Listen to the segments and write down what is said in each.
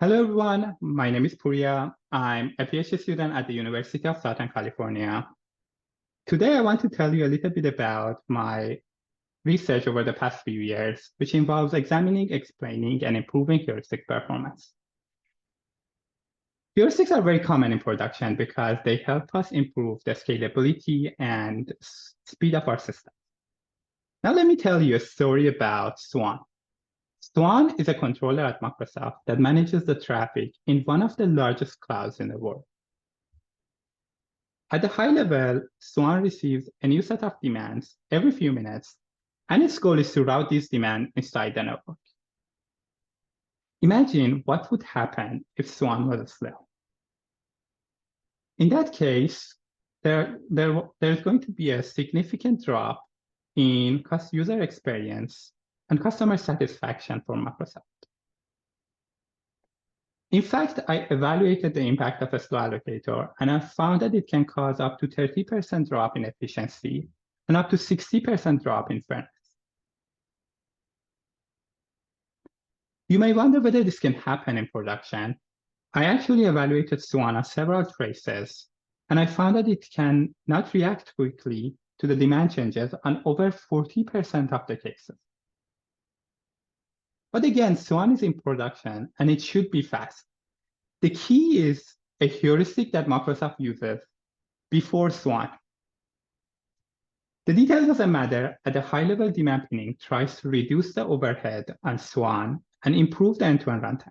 Hello, everyone. My name is Puriya. I'm a PhD student at the University of Southern California. Today, I want to tell you a little bit about my research over the past few years, which involves examining, explaining, and improving heuristic performance. Heuristics are very common in production because they help us improve the scalability and speed of our system. Now, let me tell you a story about Swan. Swan is a controller at Microsoft that manages the traffic in one of the largest clouds in the world. At the high level, Swan receives a new set of demands every few minutes, and its goal is to route these demands inside the network. Imagine what would happen if Swan was slow. In that case, there's going to be a significant drop in user experience and customer satisfaction for Microsoft. In fact, I evaluated the impact of a slow allocator, and I found that it can cause up to 30% drop in efficiency and up to 60% drop in fairness. You may wonder whether this can happen in production. I actually evaluated Swan on several traces, and I found that it can not react quickly to the demand changes on over 40% of the cases. But again, Swan is in production, and it should be fast. The key is a heuristic that Microsoft uses before Swan. The details doesn't matter. At a high-level, demand pinning tries to reduce the overhead on Swan and improve the end-to-end runtime.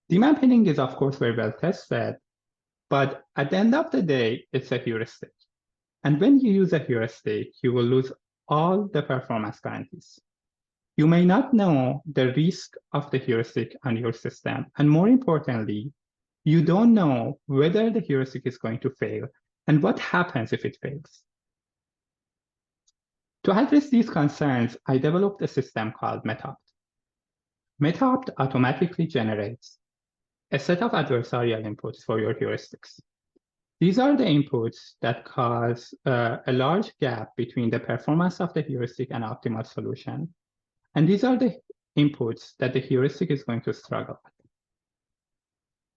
Demand pinning is, of course, very well tested, but at the end of the day, it's a heuristic. And when you use a heuristic, you will lose all the performance guarantees. You may not know the risk of the heuristic on your system. And more importantly, you don't know whether the heuristic is going to fail and what happens if it fails. To address these concerns, I developed a system called MetaOpt. MetaOpt automatically generates a set of adversarial inputs for your heuristics. These are the inputs that cause a large gap between the performance of the heuristic and optimal solution. And these are the inputs that the heuristic is going to struggle with.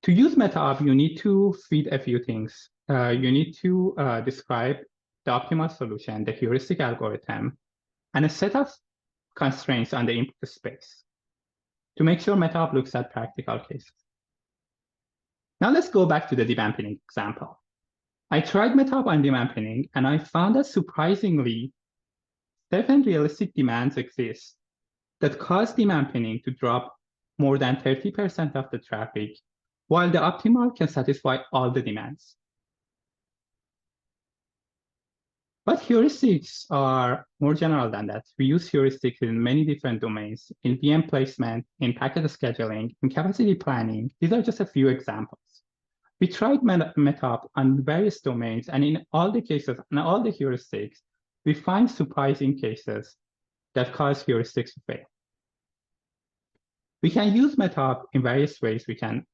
To use MetaOpt, you need to feed a few things. You need to describe the optimal solution, the heuristic algorithm, and a set of constraints on the input space to make sure MetaOpt looks at practical cases. Now let's go back to the demand pinning example. I tried MetaOpt on demand pinning, and I found that surprisingly, 7 realistic demands exist that cause demand pinning to drop more than 30% of the traffic, while the optimal can satisfy all the demands. But heuristics are more general than that. We use heuristics in many different domains, in VM placement, in packet scheduling, in capacity planning. These are just a few examples. We tried MetaOpt on various domains, and in all the cases, and all the heuristics, we find surprising cases that cause heuristics to fail. We can use MetaOpt in various ways. We can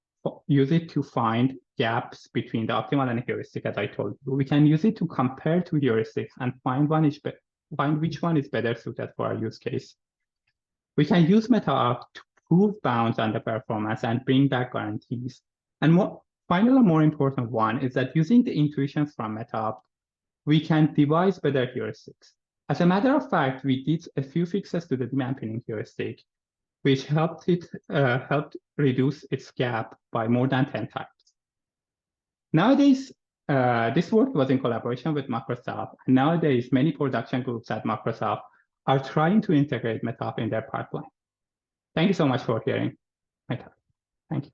use it to find gaps between the optimal and the heuristic, as I told you. We can use it to compare two heuristics and find which one is better suited for our use case. We can use MetaOpt to prove bounds on the performance and bring back guarantees. And finally, a more important one is that using the intuitions from MetaOpt, we can devise better heuristics. As a matter of fact, we did a few fixes to the demand pinning heuristic, which helped reduce its gap by more than 10 times. Nowadays, this work was in collaboration with Microsoft, and nowadays many production groups at Microsoft are trying to integrate MetaOpt in their pipeline. Thank you so much for hearing my talk. Thank you.